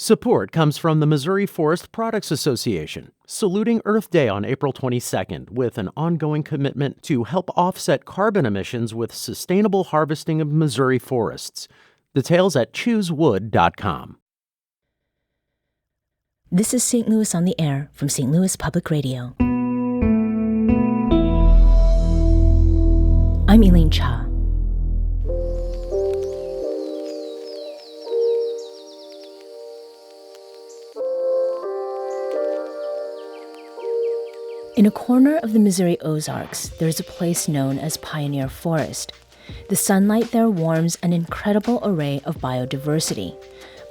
Support comes from the Missouri Forest Products Association, saluting Earth Day on April 22nd with an ongoing commitment to help offset carbon emissions with sustainable harvesting of Missouri forests. Details at choosewood.com. This is St. Louis on the Air from St. Louis Public Radio. I'm Elaine Cha. In a corner of the Missouri Ozarks, there's a place known as Pioneer Forest. The sunlight there warms an incredible array of biodiversity.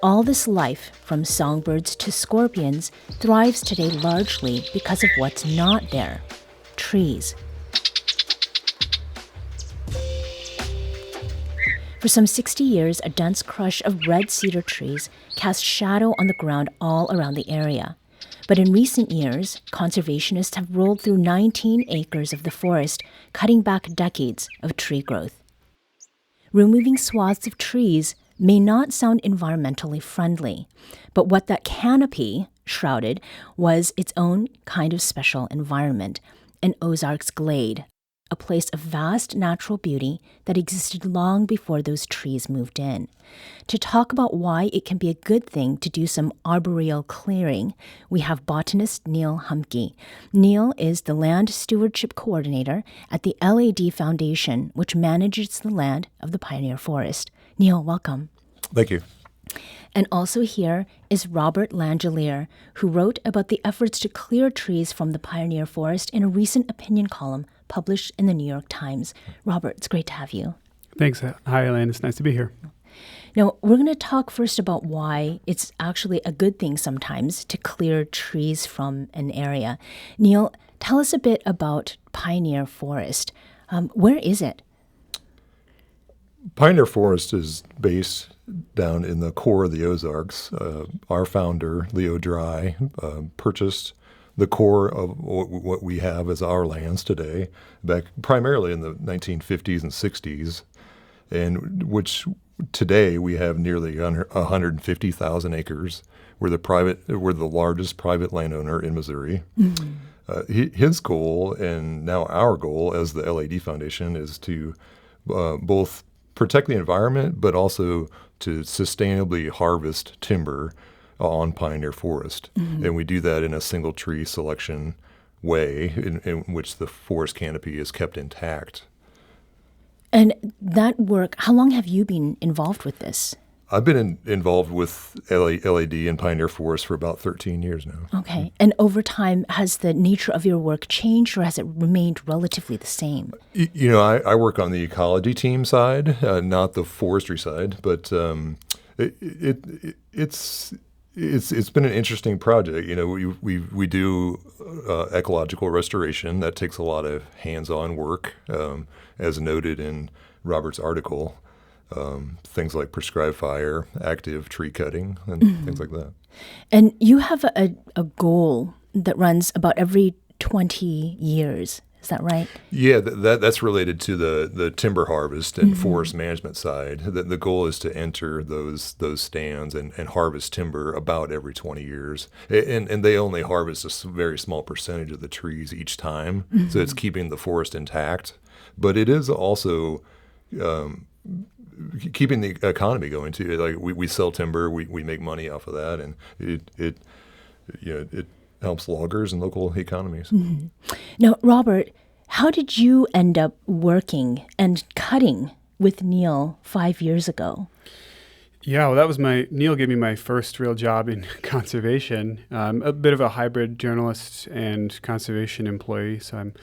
All this life, from songbirds to scorpions, thrives today largely because of what's not there: trees. For some 60 years, a dense crush of red cedar trees cast shadow on the ground all around the area. But in recent years, conservationists have rolled through 19 acres of the forest, cutting back decades of tree growth. Removing swaths of trees may not sound environmentally friendly, but what that canopy shrouded was its own kind of special environment, an Ozarks glade, a place of vast natural beauty that existed long before those trees moved in. To talk about why it can be a good thing to do some arboreal clearing, we have botanist Neal Humke. Neal is the Land Stewardship Coordinator at the LAD Foundation, which manages the land of the Pioneer Forest. Neal, welcome. Thank you. And also here is Robert Langellier, who wrote about the efforts to clear trees from the Pioneer Forest in a recent opinion column published in the New York Times. Robert, it's great to have you. Thanks. Hi, Elaine. It's nice to be here. Now, we're going to talk first about why it's actually a good thing sometimes to clear trees from an area. Neal, tell us a bit about Pioneer Forest. Where is it? Pioneer Forest is based down in the core of the Ozarks. Our founder, Leo Dry, purchased the core of what we have as our lands today, back primarily in the 1950s and 60s, and which today we have nearly 150,000 acres. We're the largest private landowner in Missouri. Mm-hmm. His goal, and now our goal as the LAD Foundation, is to both protect the environment, but also to sustainably harvest timber on Pioneer Forest. Mm-hmm. And we do that in a single tree selection way in which the forest canopy is kept intact. And that work, how long have you been involved with this? I've been involved with LAD and Pioneer Forest for about 13 years now. Okay. And over time, has the nature of your work changed, or has it remained relatively the same? You know, I work on the ecology team side, not the forestry side, but it's been an interesting project. You know, we do ecological restoration. That takes a lot of hands-on work, as noted in Robert's article. Things like prescribed fire, active tree cutting, and mm-hmm. things like that. And you have a goal that runs about every 20 years. Is that right? Yeah, that's related to the timber harvest and mm-hmm. forest management side. The goal is to enter those stands and harvest timber about every 20 years. And they only harvest a very small percentage of the trees each time, mm-hmm. so it's keeping the forest intact. But it is also keeping the economy going too. Like we sell timber, we make money off of that, and it helps loggers and local economies. Mm-hmm. Now, Robert, how did you end up working and cutting with Neal 5 years ago? Yeah, well, Neal gave me my first real job in conservation. A bit of a hybrid journalist and conservation employee, so I'm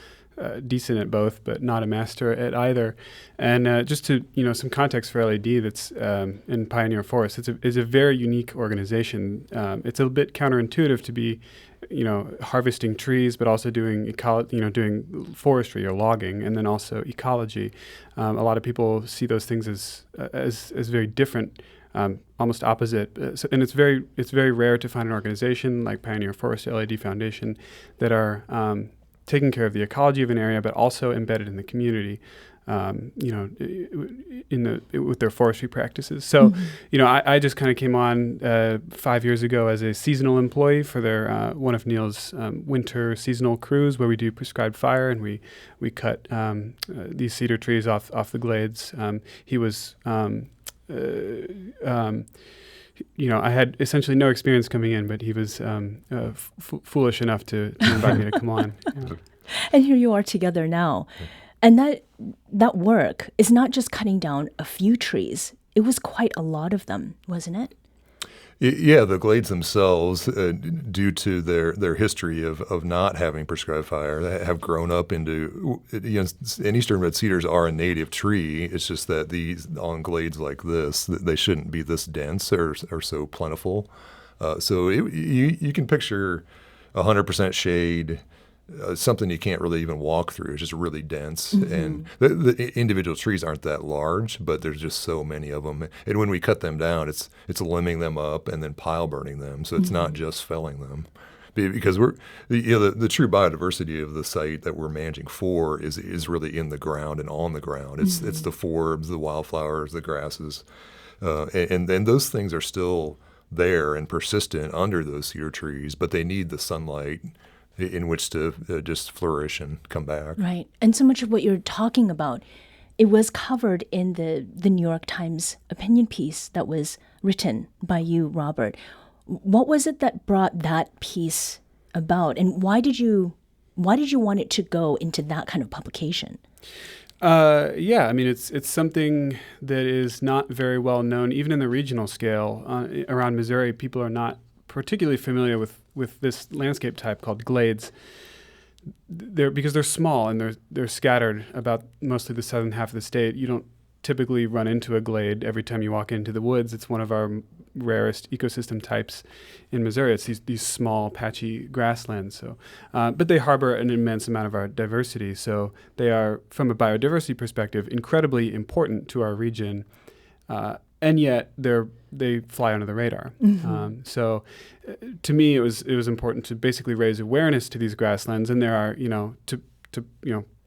decent at both, but not a master at either. And just to, some context for LAD, that's in Pioneer Forest, it's a very unique organization. It's a bit counterintuitive to be, harvesting trees, but also doing doing forestry or logging, and then also ecology. A lot of people see those things as very different, almost opposite. And it's very rare to find an organization like Pioneer Forest, LAD Foundation, that are taking care of the ecology of an area, but also embedded in the community. With their forestry practices. So, I just kind of came on 5 years ago as a seasonal employee for their one of Neal's winter seasonal crews, where we do prescribed fire, and we cut these cedar trees off the glades. He was. I had essentially no experience coming in, but he was foolish enough to invite me to come on. Yeah. And here you are together now. And that work is not just cutting down a few trees. It was quite a lot of them, wasn't it? Yeah, the glades themselves, due to their history of not having prescribed fire, have grown up into, and eastern red cedars are a native tree. It's just that these on glades like this, they shouldn't be this dense or so plentiful. So you can picture 100% shade, something you can't really even walk through. It's just really dense. Mm-hmm. And the individual trees aren't that large, but there's just so many of them. And when we cut them down, it's limbing them up and then pile burning them. So it's not just felling them. Because the true biodiversity of the site that we're managing for is really in the ground and on the ground. It's the forbs, the wildflowers, the grasses. And those things are still there and persistent under those cedar trees, but they need the sunlight in which to just flourish and come back. Right. And so much of what you're talking about, it was covered in the New York Times opinion piece that was written by you, Robert. What was it that brought that piece about, and why did you want it to go into that kind of publication? It's something that is not very well known, even in the regional scale. Around Missouri, people are not particularly familiar with this landscape type called glades. Because they're small and they're scattered about mostly the southern half of the state. You don't typically run into a glade every time you walk into the woods. It's one of our rarest ecosystem types in Missouri. It's these small, patchy grasslands. So, but they harbor an immense amount of our diversity. So they are, from a biodiversity perspective, incredibly important to our region. And yet they fly under the radar. Mm-hmm. So to me, it was important to basically raise awareness to these grasslands. And there are, to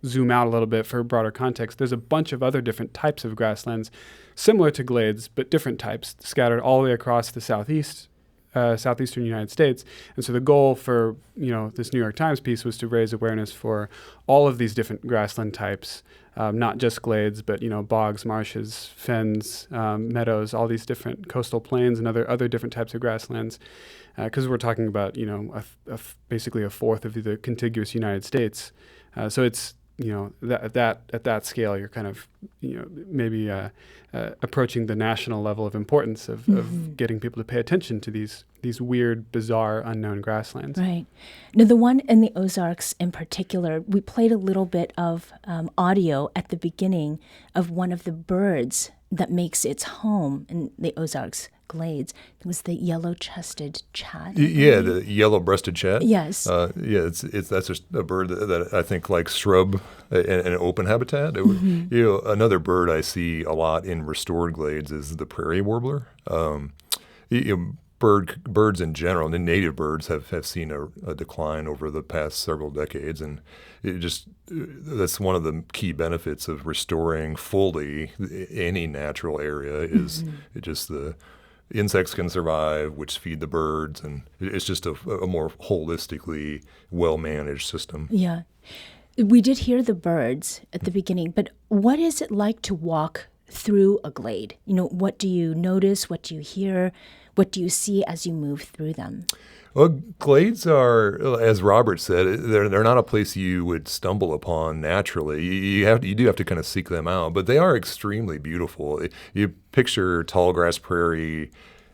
zoom out a little bit for a broader context, there's a bunch of other different types of grasslands, similar to glades, but different types, scattered all the way across the southeastern United States. And so the goal for, this New York Times piece was to raise awareness for all of these different grassland types, not just glades, but, bogs, marshes, fens, meadows, all these different coastal plains and other different types of grasslands. Because we're talking about, basically a fourth of the contiguous United States. So it's, at that scale, you're kind of, maybe approaching the national level of importance of getting people to pay attention to these weird, bizarre, unknown grasslands. Right. Now, the one in the Ozarks in particular, we played a little bit of audio at the beginning of one of the birds that makes its home in the Ozarks glades. It was the yellow-chested chat. Yeah, the yellow-breasted chat. Yes. That's just a bird that I think likes shrub and open habitat. Another bird I see a lot in restored glades is the prairie warbler. Birds in general, and native birds have seen a decline over the past several decades, and that's one of the key benefits of restoring fully any natural area is just the insects can survive, which feed the birds, and it's just a more holistically well-managed system. Yeah. We did hear the birds at the beginning, but what is it like to walk through a glade? What do you notice? What do you hear? What do you see as you move through them? Well, glades are, as Robert said, they're not a place you would stumble upon naturally. You do have to kind of seek them out, but they are extremely beautiful. You picture tall grass prairie.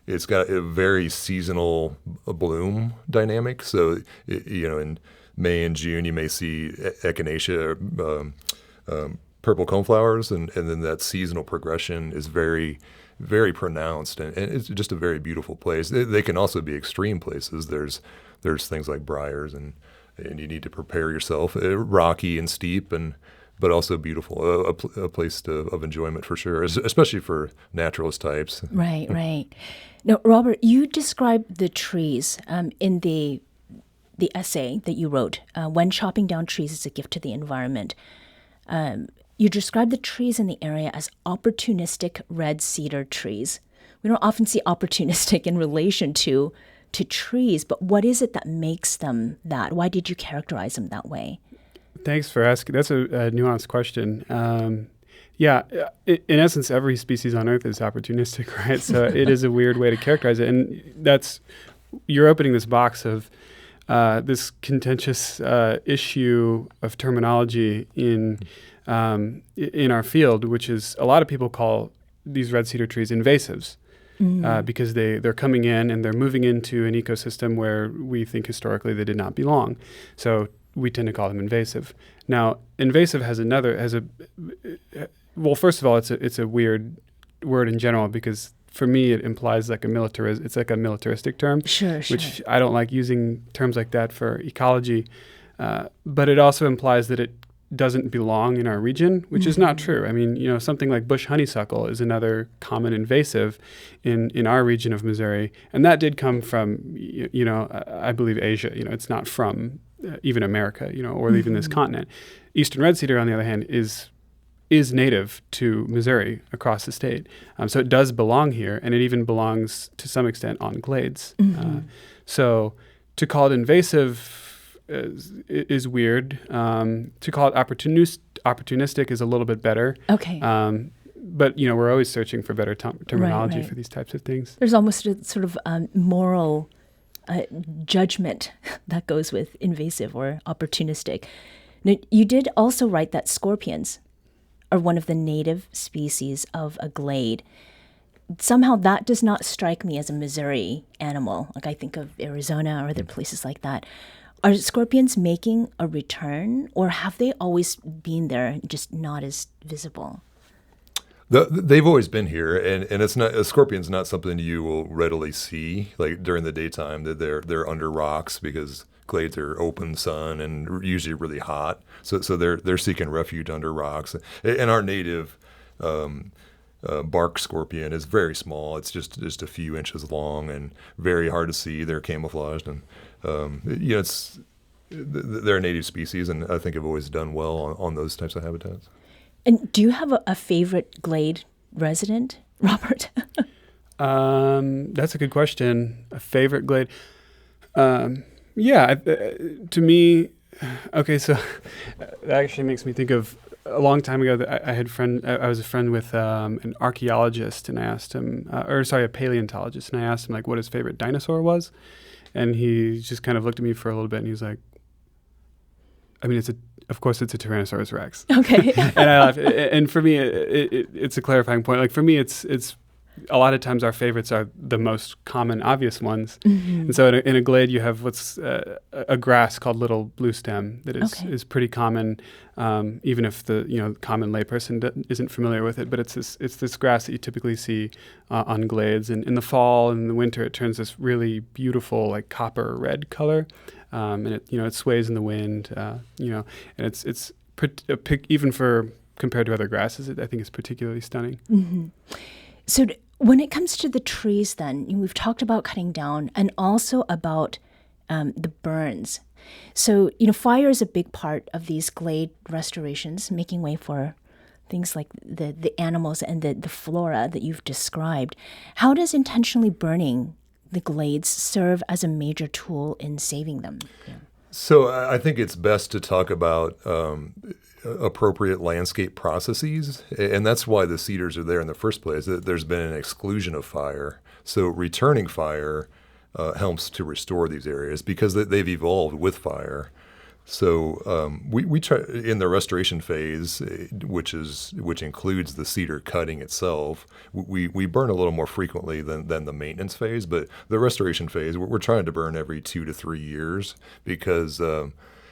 It's got a very seasonal bloom dynamic. So, in May and June, you may see echinacea, purple coneflowers, and then that seasonal progression is very, very pronounced, and it's just a very beautiful place. They can also be extreme places. There's things like briars, and you need to prepare yourself. Rocky and steep, but also beautiful. A place of enjoyment for sure, especially for naturalist types. Right. Now, Robert, you described the trees in the the essay that you wrote, When Chopping Down Trees is a Gift to the Environment, you described the trees in the area as opportunistic red cedar trees. We don't often see opportunistic in relation to trees, but what is it that makes them that? Why did you characterize them that way? Thanks for asking. That's a nuanced question. In essence, every species on Earth is opportunistic, right? So it is a weird way to characterize it. And you're opening this box of this contentious issue of terminology in our field, which is a lot of people call these red cedar trees invasives. Because they're coming in and they're moving into an ecosystem where we think historically they did not belong. So we tend to call them invasive. Now, invasive first of all, it's a weird word in general because for me it implies like it's like a militaristic term. Sure. Which I don't like using terms like that for ecology. But it also implies that it doesn't belong in our region, which is not true. I mean, something like bush honeysuckle is another common invasive in our region of Missouri, and that did come from, I believe Asia. It's not from even America, or even this continent. Eastern red cedar, on the other hand, is native to Missouri across the state, so it does belong here, and it even belongs to some extent on glades. So to call it invasive is weird. To call it opportunistic is a little bit better. Okay. But we're always searching for better terminology for these types of things. There's almost a sort of moral judgment that goes with invasive or opportunistic. Now, you did also write that scorpions are one of the native species of a glade. Somehow that does not strike me as a Missouri animal. Like I think of Arizona or other places like that. Are scorpions making a return, or have they always been there, just not as visible? They've always been here, and it's not a scorpion's not something you will readily see like during the daytime. That they're under rocks because glades are open sun and usually really hot. So they're seeking refuge under rocks. And our native bark scorpion is very small. It's just a few inches long and very hard to see. They're camouflaged and. They're a native species, and I think have always done well on those types of habitats. And do you have a favorite glade resident, Robert? That's a good question. A favorite glade? To me, okay. So that actually makes me think of a long time ago that I was a friend with an archaeologist, and I asked him, a paleontologist, and I asked him like what his favorite dinosaur was. And he just kind of looked at me for a little bit, and he was like, of course it's a Tyrannosaurus Rex. Okay. And I laughed. And for me, it's a clarifying point. Like for me, it's a lot of times our favorites are the most common, obvious ones. And so in a glade, you have what's a grass called little blue stem that is pretty common, even if the common layperson isn't familiar with it. But it's this grass that you typically see on glades. And in the fall and in the winter, it turns this really beautiful like copper red color, and it sways in the wind. And it's even for compared to other grasses, I think it's particularly stunning. So when it comes to the trees, then we've talked about cutting down and also about the burns. So fire is a big part of these glade restorations, making way for things like the animals and the flora that you've described. How does intentionally burning the glades serve as a major tool in saving them? Yeah. So I think it's best to talk about appropriate landscape processes, and that's why the cedars are there in the first place. There's been an exclusion of fire, so returning fire helps to restore these areas because they've evolved with fire. So we try in the restoration phase, which includes the cedar cutting itself. We burn a little more frequently than the maintenance phase, but the restoration phase we're trying to burn every 2 to 3 years because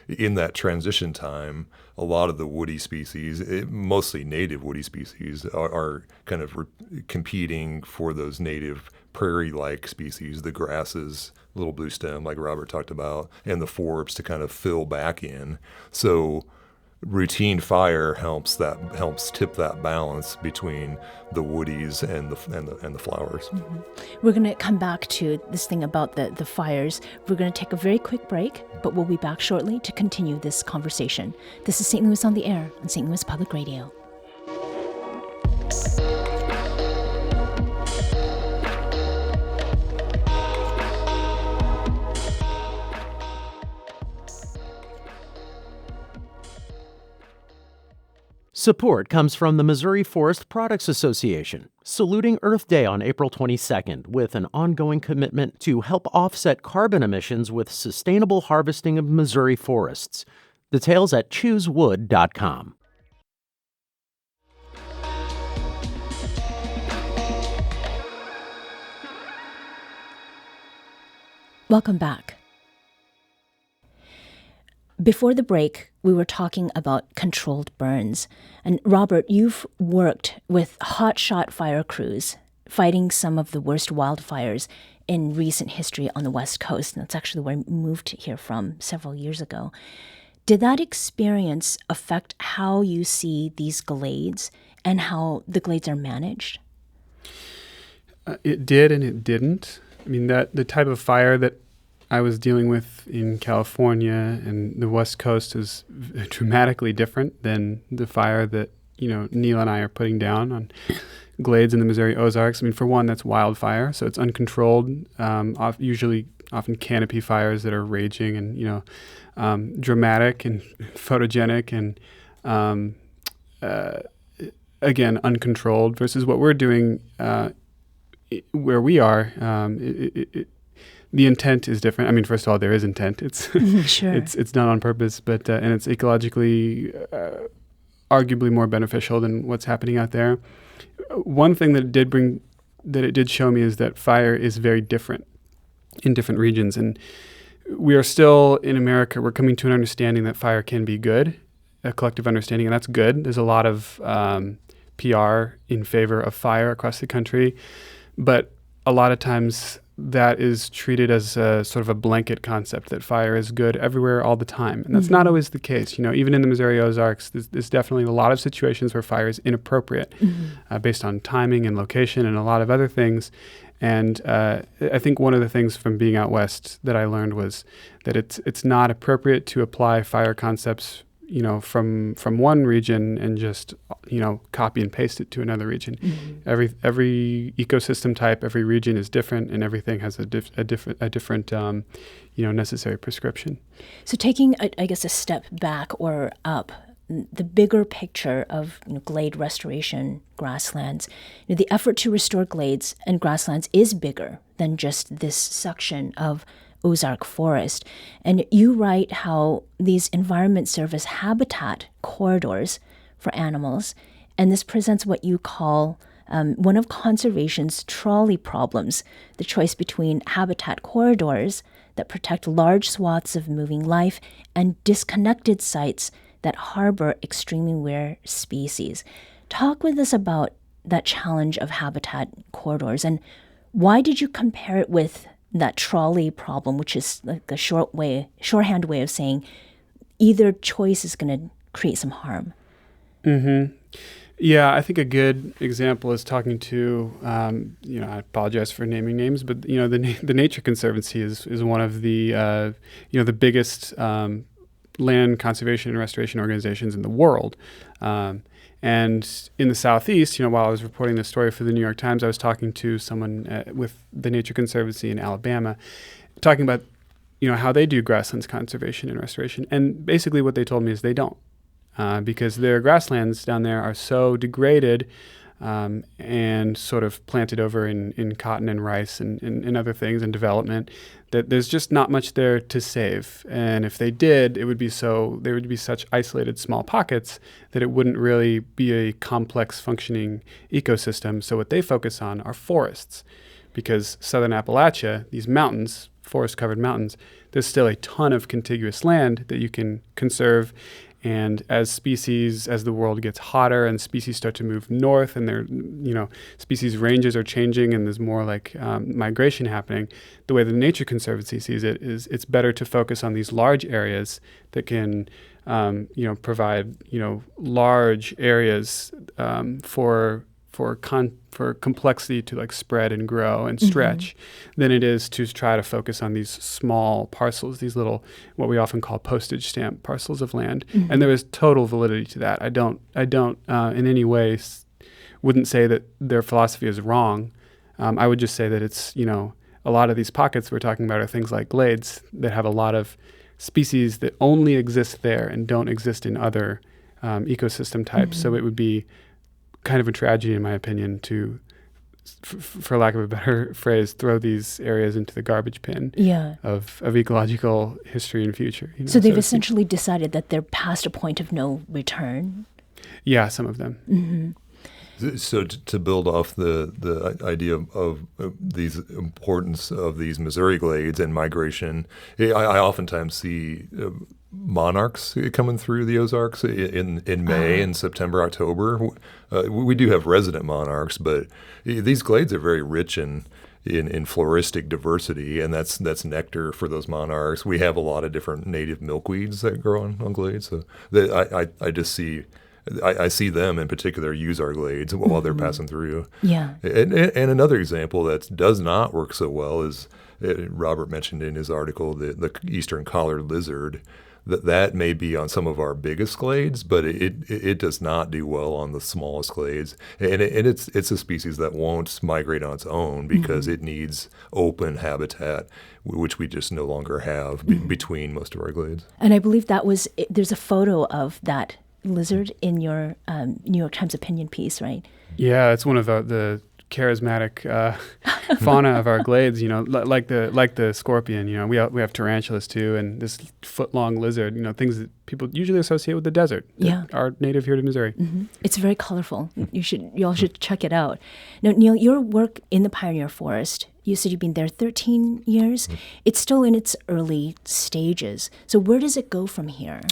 in that transition time, a lot of the woody species, mostly native woody species, are kind of competing for those native prairie-like species, the grasses, little blue stem like Robert talked about, and the forbs to kind of fill back in. So routine fire helps tip that balance between the woodies and the flowers. Mm-hmm. We're going to come back to this thing about the fires. We're going to take a very quick break, but we'll be back shortly to continue this conversation. This is St. Louis on the Air on St. Louis Public Radio. Support comes from the Missouri Forest Products Association, saluting Earth Day on April 22nd with an ongoing commitment to help offset carbon emissions with sustainable harvesting of Missouri forests. Details at choosewood.com. Welcome back. Before the break, we were talking about controlled burns. And Robert, you've worked with hotshot fire crews fighting some of the worst wildfires in recent history on the West Coast. And that's actually where I moved here from several years ago. Did that experience affect how you see these glades and how the glades are managed? It did and it didn't. I mean, the type of fire that I was dealing with in California and the West Coast is dramatically different than the fire that, Neal and I are putting down on glades in the Missouri Ozarks. I mean, for one, that's wildfire, so it's uncontrolled, often canopy fires that are raging and, dramatic and photogenic and, again, uncontrolled versus what we're doing where we are. The intent is different. I mean, first of all, there is intent. It's sure. It's done on purpose, but and it's ecologically arguably more beneficial than what's happening out there. One thing that it did show me is that fire is very different in different regions, and we are still in America. We're coming to an understanding that fire can be good, a collective understanding, and that's good. There's a lot of PR in favor of fire across the country, but a lot of times that is treated as a sort of a blanket concept that fire is good everywhere all the time. And that's not always the case. Even in the Missouri Ozarks, there's definitely a lot of situations where fire is inappropriate based on timing and location and a lot of other things. And I think one of the things from being out west that I learned was that it's not appropriate to apply fire concepts from one region and just, copy and paste it to another region. Every ecosystem type, every region is different, and everything has a different, necessary prescription. So taking, I guess, a step back or up, the bigger picture of glade restoration, grasslands, the effort to restore glades and grasslands is bigger than just this section of Ozark forest. And you write how these environments serve as habitat corridors for animals, and this presents what you call one of conservation's trolley problems, the choice between habitat corridors that protect large swaths of moving life and disconnected sites that harbor extremely rare species. Talk with us about that challenge of habitat corridors, and why did you compare it with that trolley problem, which is like a shorthand way of saying either choice is going to create some harm? Mm-hmm. Yeah, I think a good example is talking to, I apologize for naming names, but the Nature Conservancy is one of the the biggest land conservation and restoration organizations in the world. And in the Southeast, while I was reporting this story for the New York Times, I was talking to someone with the Nature Conservancy in Alabama, talking about, how they do grasslands conservation and restoration. And basically what they told me is they don't, because their grasslands down there are so degraded and sort of planted over in cotton and rice and other things and development, that there's just not much there to save. And if they did, there would be such isolated small pockets that it wouldn't really be a complex functioning ecosystem. So what they focus on are forests, because southern Appalachia, these mountains, forest-covered mountains, there's still a ton of contiguous land that you can conserve And as the world gets hotter and species start to move north and species ranges are changing and there's more like migration happening, the way the Nature Conservancy sees it is it's better to focus on these large areas that can, provide, large areas for complexity to like spread and grow and stretch than it is to try to focus on these small parcels, these little, what we often call postage stamp parcels of land. And there is total validity to that. I don't in any way wouldn't say that their philosophy is wrong. I would just say that it's, a lot of these pockets we're talking about are things like glades that have a lot of species that only exist there and don't exist in other ecosystem types. So it would be kind of a tragedy, in my opinion, to, for lack of a better phrase, throw these areas into the garbage bin of ecological history and future. So they've essentially decided that they're past a point of no return? Yeah, some of them. So to build off the idea of these importance of these Missouri glades and migration, I oftentimes see monarchs coming through the Ozarks in May and September, October. We do have resident monarchs, but these glades are very rich in floristic diversity, and that's nectar for those monarchs. We have a lot of different native milkweeds that grow on glades. So I just see. I see them in particular use our glades while they're passing through. Yeah. And another example that does not work so well is Robert mentioned in his article the eastern collared lizard. That may be on some of our biggest glades, but it does not do well on the smallest glades. And it's a species that won't migrate on its own because it needs open habitat, which we just no longer have between most of our glades. And I believe there's a photo of that lizard in your New York Times opinion piece, right? Yeah, it's one of the charismatic fauna of our glades. Like the scorpion. We have tarantulas too, and this foot-long lizard. Things that people usually associate with the desert. That are native here to Missouri. It's very colorful. You all should check it out. Now, Neal, your work in the Pioneer Forest. You said you've been there 13 years. It's still in its early stages. So where does it go from here?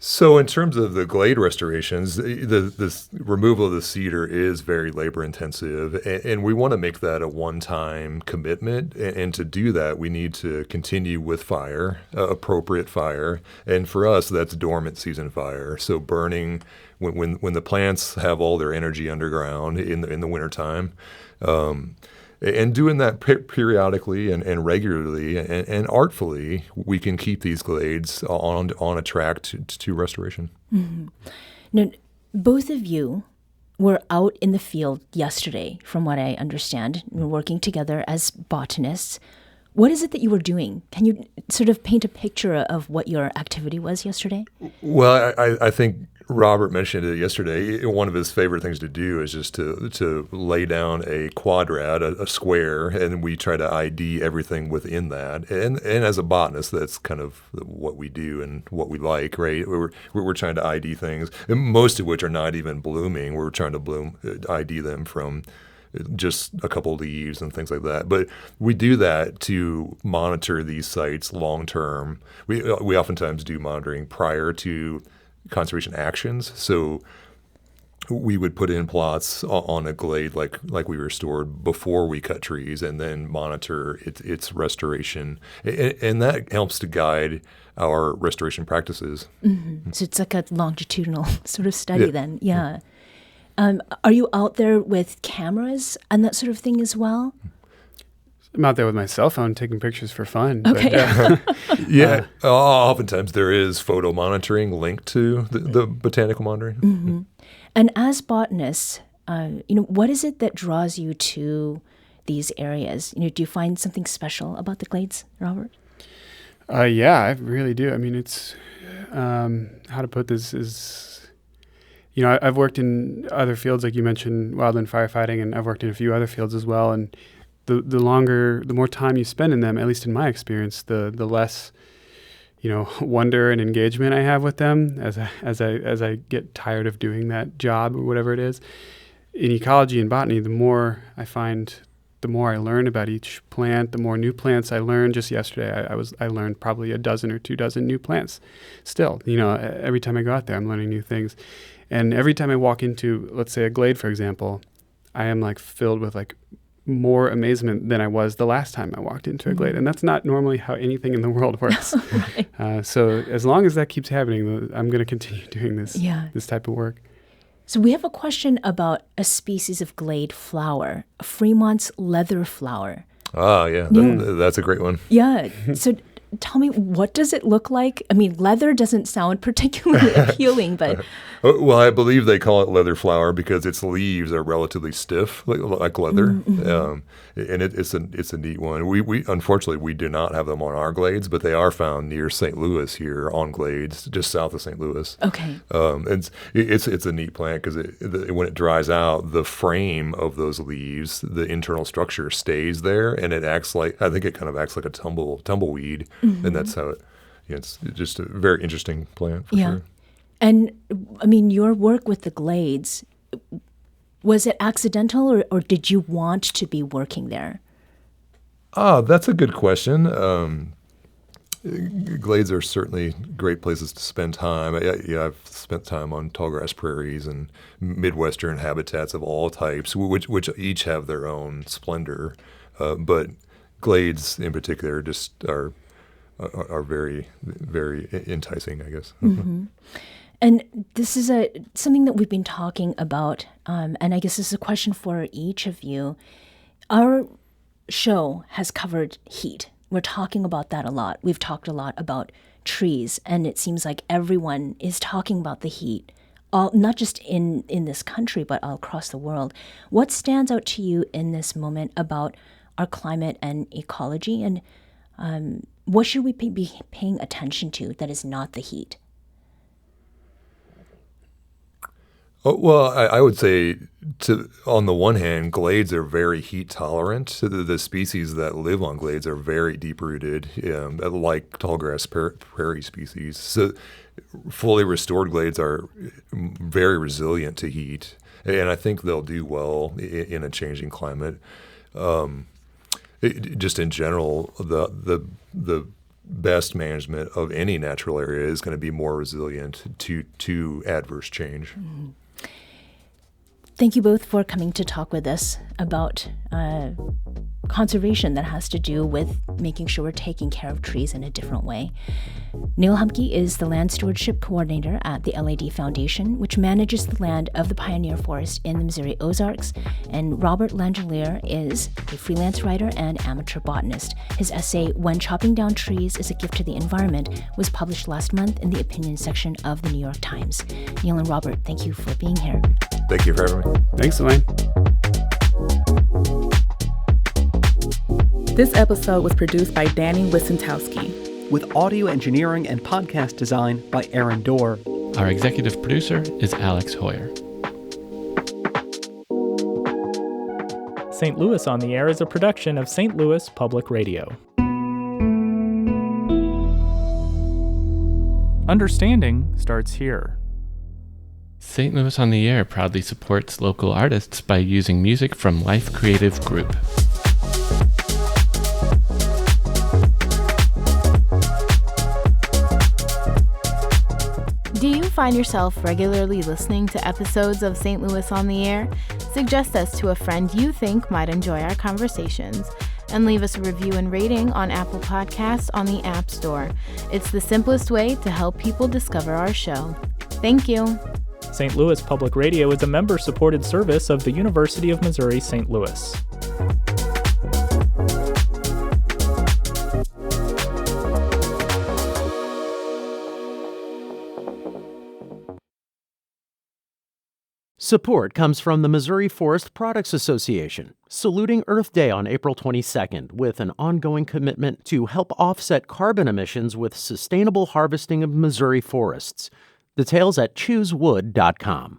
So in terms of the glade restorations, this removal of the cedar is very labor intensive, and we want to make that a one-time commitment. And to do that, we need to continue with fire, appropriate fire. And for us, that's dormant season fire. So burning when the plants have all their energy underground in the wintertime. And doing that periodically and regularly and artfully, we can keep these glades on a track to restoration. Now, both of you were out in the field yesterday, from what I understand. We're working together as botanists. What is it that you were doing? Can you sort of paint a picture of what your activity was yesterday? Well, I think Robert mentioned it yesterday. One of his favorite things to do is just to lay down a quadrat, a square, and we try to ID everything within that. And as a botanist, that's kind of what we do and what we like, right? We're trying to ID things, and most of which are not even blooming. We're trying to ID them from just a couple of leaves and things like that. But we do that to monitor these sites long term. We oftentimes do monitoring prior to conservation actions. So we would put in plots on a glade like we restored before we cut trees, and then monitor its restoration. And that helps to guide our restoration practices. So it's like a longitudinal sort of study then. Yeah. Are you out there with cameras and that sort of thing as well? I'm out there with my cell phone taking pictures for fun. Okay. Yeah. Oftentimes there is photo monitoring linked to the botanical monitoring. And as botanists, what is it that draws you to these areas? Do you find something special about the glades, Robert? Yeah, I really do. I mean, it's how to put this is. I've worked in other fields, like you mentioned, wildland firefighting, and I've worked in a few other fields as well. And the more time you spend in them, at least in my experience, the less, wonder and engagement I have with them as I get tired of doing that job or whatever it is. In ecology and botany, the more I find the more I learn about each plant, the more new plants I learn. Just yesterday, I learned probably a dozen or 2 dozen new plants. Still, every time I go out there, I'm learning new things. And every time I walk into, let's say, a glade, for example, I am like filled with like more amazement than I was the last time I walked into a glade. And that's not normally how anything in the world works. Right. So as long as that keeps happening, I'm going to continue doing this type of work. So we have a question about a species of glade flower, Fremont's leather flower. Ah, yeah. That's a great one. Yeah. So tell me, what does it look like? I mean, leather doesn't sound particularly appealing, but... Well, I believe they call it leather flower because its leaves are relatively stiff, like leather, and it's a neat one. We unfortunately we do not have them on our glades, but they are found near St. Louis here on glades just south of St. Louis. Okay. And it's a neat plant because when it dries out, the frame of those leaves, the internal structure stays there, and it acts like I think it kind of acts like a tumbleweed, and that's how it. It's just a very interesting plant for sure. And, I mean, your work with the glades, was it accidental or did you want to be working there? That's a good question. Glades are certainly great places to spend time. I've spent time on tallgrass prairies and Midwestern habitats of all types, which each have their own splendor. But glades in particular just are very, very enticing, I guess. And this is something that we've been talking about, and I guess this is a question for each of you. Our show has covered heat. We're talking about that a lot. We've talked a lot about trees, and it seems like everyone is talking about the heat, not just in this country, but all across the world. What stands out to you in this moment about our climate and ecology, and what should we be paying attention to that is not the heat? Oh, well, I would say, on the one hand, glades are very heat tolerant. The species that live on glades are very deep-rooted, like tallgrass prairie species. So fully restored glades are very resilient to heat, and I think they'll do well in a changing climate. Just in general, the best management of any natural area is going to be more resilient to adverse change. Thank you both for coming to talk with us about conservation that has to do with making sure we're taking care of trees in a different way. Neal Humke is the Land Stewardship Coordinator at the LAD Foundation, which manages the land of the pioneer forest in the Missouri Ozarks. And Robert Langellier is a freelance writer and amateur botanist. His essay, When Chopping Down Trees is a Gift to the Environment, was published last month in the opinion section of the New York Times. Neal and Robert, thank you for being here. Thank you for having me. Thanks, Elaine. This episode was produced by Danny Wissentowski, with audio engineering and podcast design by Aaron Dorr. Our executive producer is Alex Hoyer. St. Louis on the Air is a production of St. Louis Public Radio. Understanding starts here. St. Louis on the Air proudly supports local artists by using music from Life Creative Group. Do you find yourself regularly listening to episodes of St. Louis on the Air? Suggest us to a friend you think might enjoy our conversations, and leave us a review and rating on Apple Podcasts on the App Store. It's the simplest way to help people discover our show. Thank you. St. Louis Public Radio is a member-supported service of the University of Missouri St. Louis. Support comes from the Missouri Forest Products Association, saluting Earth Day on April 22nd with an ongoing commitment to help offset carbon emissions with sustainable harvesting of Missouri forests. Details at choosewood.com.